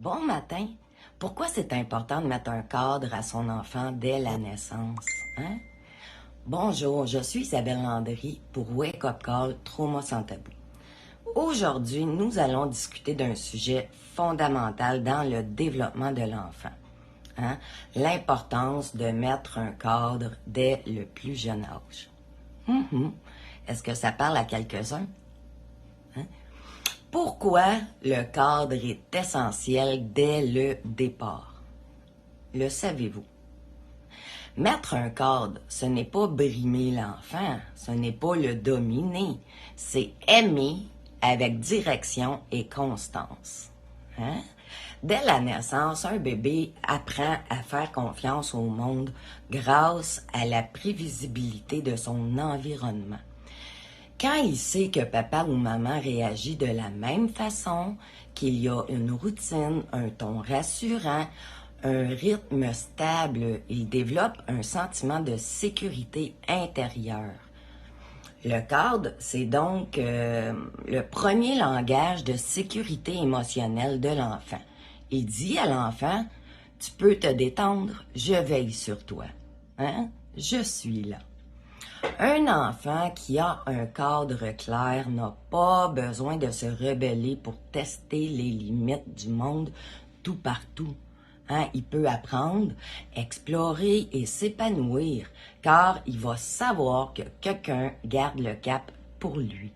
Bon matin. Pourquoi c'est important de mettre un cadre à son enfant dès la naissance? Hein? Bonjour, je suis Isabelle Landry pour Wake Up Call Trauma sans tabou. Aujourd'hui, nous allons discuter d'un sujet fondamental dans le développement de l'enfant. Hein? L'importance de mettre un cadre dès le plus jeune âge. Est-ce que ça parle à quelques-uns? Hein? Pourquoi le cadre est essentiel dès le départ? Le savez-vous? Mettre un cadre, ce n'est pas brimer l'enfant, ce n'est pas le dominer, c'est aimer avec direction et constance. Hein? Dès la naissance, un bébé apprend à faire confiance au monde grâce à la prévisibilité de son environnement. Quand il sait que papa ou maman réagit de la même façon, qu'il y a une routine, un ton rassurant, un rythme stable, il développe un sentiment de sécurité intérieure. Le cadre, c'est donc le premier langage de sécurité émotionnelle de l'enfant. Il dit à l'enfant, « Tu peux te détendre, je veille sur toi. Hein? Je suis là. » Un enfant qui a un cadre clair n'a pas besoin de se rebeller pour tester les limites du monde tout partout. Hein? Il peut apprendre, explorer et s'épanouir car il va savoir que quelqu'un garde le cap pour lui.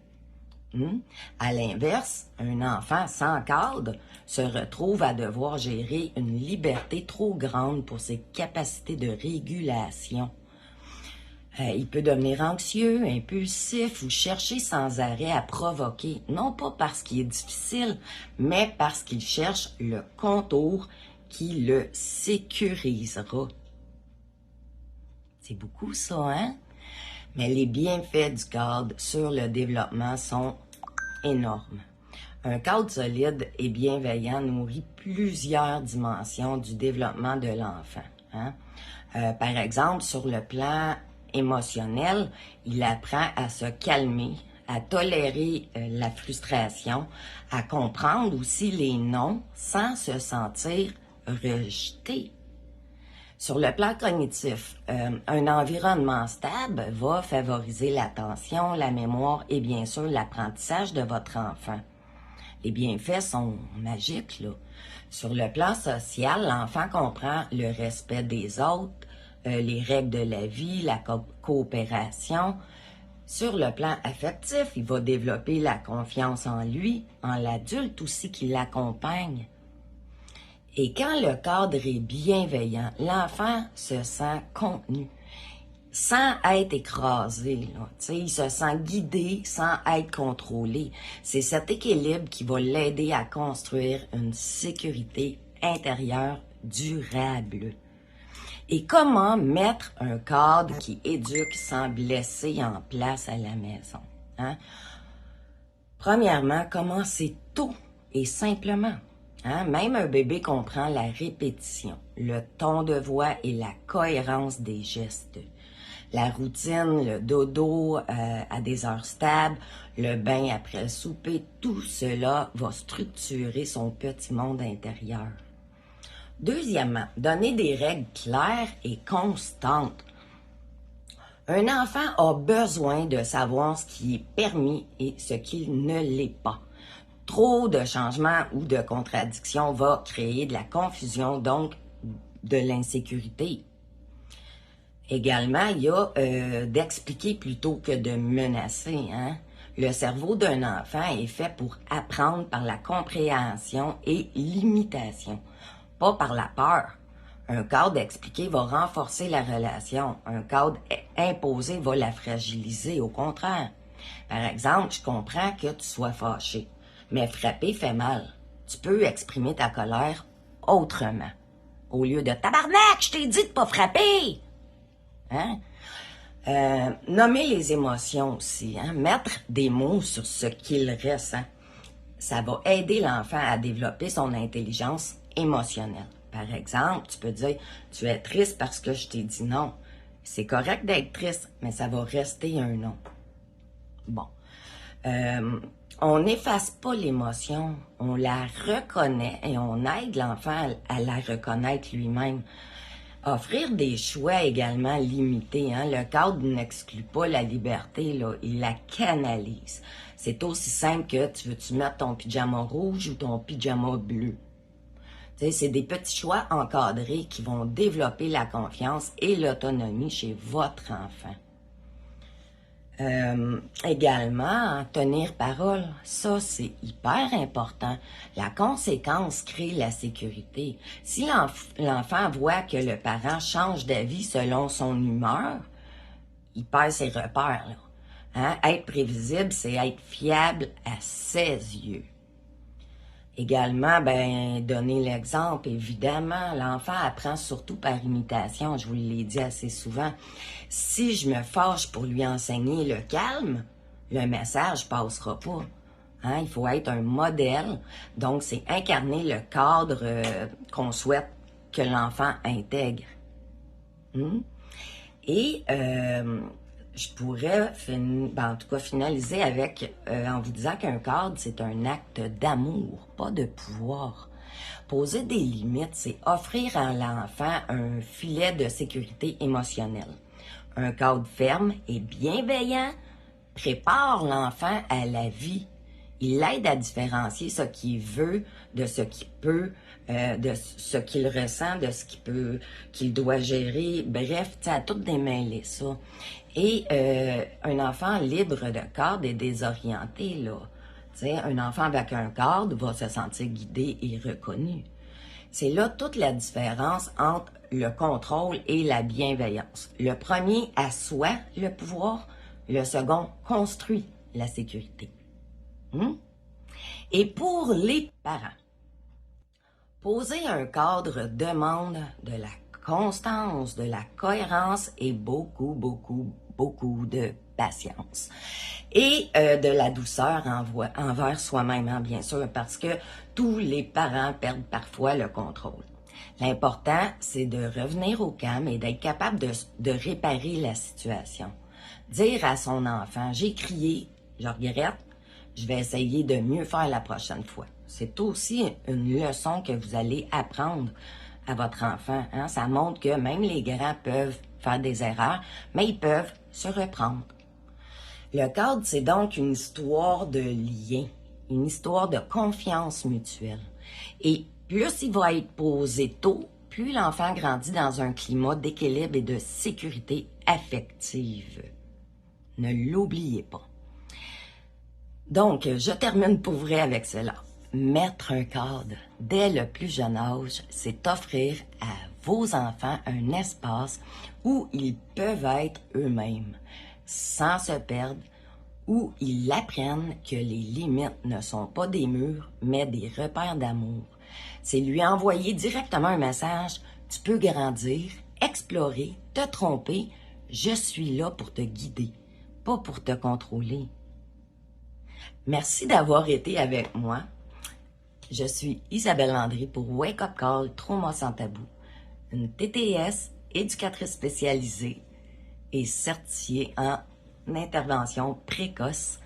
À l'inverse, un enfant sans cadre se retrouve à devoir gérer une liberté trop grande pour ses capacités de régulation. Il peut devenir anxieux, impulsif ou chercher sans arrêt à provoquer, non pas parce qu'il est difficile, mais parce qu'il cherche le contour qui le sécurisera. C'est beaucoup ça, hein? Mais les bienfaits du cadre sur le développement sont énormes. Un cadre solide et bienveillant nourrit plusieurs dimensions du développement de l'enfant. Hein? Par exemple, sur le plan émotionnel, il apprend à se calmer, à tolérer la frustration, à comprendre aussi les non sans se sentir rejeté. Sur le plan cognitif, un environnement stable va favoriser l'attention, la mémoire et bien sûr l'apprentissage de votre enfant. Les bienfaits sont magiques, là. Sur le plan social, l'enfant comprend le respect des autres, les règles de la vie, la coopération. Sur le plan affectif, il va développer la confiance en lui, en l'adulte aussi qui l'accompagne. Et quand le cadre est bienveillant, l'enfant se sent contenu, sans être écrasé. Là. Il se sent guidé sans être contrôlé. C'est cet équilibre qui va l'aider à construire une sécurité intérieure durable. Et comment mettre un cadre qui éduque sans blesser en place à la maison? Hein? Premièrement, commencez tôt et simplement. Hein? Même un bébé comprend la répétition, le ton de voix et la cohérence des gestes. La routine, le dodo à des heures stables, le bain après le souper, tout cela va structurer son petit monde intérieur. Deuxièmement, donner des règles claires et constantes. Un enfant a besoin de savoir ce qui est permis et ce qui ne l'est pas. Trop de changements ou de contradictions va créer de la confusion, donc de l'insécurité. Également, il y a d'expliquer plutôt que de menacer. Hein? Le cerveau d'un enfant est fait pour apprendre par la compréhension et l'imitation, pas par la peur. Un cadre expliqué va renforcer la relation. Un cadre imposé va la fragiliser, au contraire. Par exemple, je comprends que tu sois fâché, mais frapper fait mal. Tu peux exprimer ta colère autrement. Au lieu de « Tabarnak, je t'ai dit de pas frapper! » Hein? Nommer les émotions aussi, hein? Mettre des mots sur ce qu'il ressent. Ça va aider l'enfant à développer son intelligence émotionnelle. Par exemple, tu peux dire « Tu es triste parce que je t'ai dit non. » C'est correct d'être triste, mais ça va rester un non. Bon. On n'efface pas l'émotion, on la reconnaît et on aide l'enfant à la reconnaître lui-même. Offrir des choix également limités, hein? Le cadre n'exclut pas la liberté, là, il la canalise. C'est aussi simple que tu veux-tu mettre ton pyjama rouge ou ton pyjama bleu. Tu sais, c'est des petits choix encadrés qui vont développer la confiance et l'autonomie chez votre enfant. Également, tenir parole, ça c'est hyper important. La conséquence crée la sécurité. Si l'enfant voit que le parent change d'avis selon son humeur, il perd ses repères, là. Hein? Être prévisible, c'est être fiable à ses yeux. Également, donner l'exemple, évidemment, l'enfant apprend surtout par imitation, je vous l'ai dit assez souvent. Si je me fâche pour lui enseigner le calme, le message passera pas. Hein? Il faut être un modèle, donc c'est incarner le cadre qu'on souhaite que l'enfant intègre. Et je pourrais en tout cas finaliser avec en vous disant qu'un cadre, c'est un acte d'amour, pas de pouvoir. Poser des limites, c'est offrir à l'enfant un filet de sécurité émotionnelle. Un cadre ferme et bienveillant prépare l'enfant à la vie. Il l'aide à différencier ce qu'il veut de ce qu'il peut, de ce qu'il ressent, de ce qu'il doit gérer. Bref, à tout démêler ça. Et un enfant libre de cadre est désorienté, là. T'sais, un enfant avec un cadre va se sentir guidé et reconnu. C'est là toute la différence entre le contrôle et la bienveillance. Le premier assoit le pouvoir, le second construit la sécurité. Et pour les parents, poser un cadre demande de la constance, de la cohérence et beaucoup de patience. Et de la douceur envers soi-même, hein, bien sûr, parce que tous les parents perdent parfois le contrôle. L'important, c'est de revenir au calme et d'être capable de réparer la situation. Dire à son enfant, j'ai crié, je regrette, je vais essayer de mieux faire la prochaine fois. C'est aussi une leçon que vous allez apprendre à votre enfant. Hein? Ça montre que même les grands peuvent faire des erreurs, mais ils peuvent se reprendre. Le cadre, c'est donc une histoire de lien, une histoire de confiance mutuelle. Et plus il va être posé tôt, plus l'enfant grandit dans un climat d'équilibre et de sécurité affective. Ne l'oubliez pas. Donc, je termine pour vrai avec cela. Mettre un cadre dès le plus jeune âge, c'est offrir à vos enfants un espace où ils peuvent être eux-mêmes, sans se perdre, où ils apprennent que les limites ne sont pas des murs, mais des repères d'amour. C'est lui envoyer directement un message, tu peux grandir, explorer, te tromper, je suis là pour te guider, pas pour te contrôler. Merci d'avoir été avec moi. Je suis Isabelle Landry pour Wake Up Call Trauma sans tabou, une TTS éducatrice spécialisée et certifiée en intervention précoce.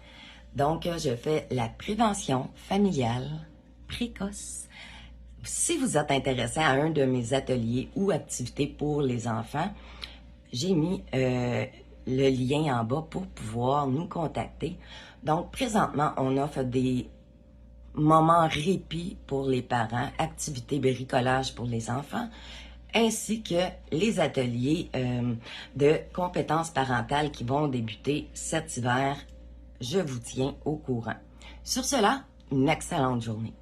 Donc, je fais la prévention familiale précoce. Si vous êtes intéressé à un de mes ateliers ou activités pour les enfants, j'ai mis le lien en bas pour pouvoir nous contacter. Donc, présentement, on offre des moments répit pour les parents, activités bricolage pour les enfants, ainsi que les ateliers de compétences parentales qui vont débuter cet hiver. Je vous tiens au courant. Sur cela, une excellente journée.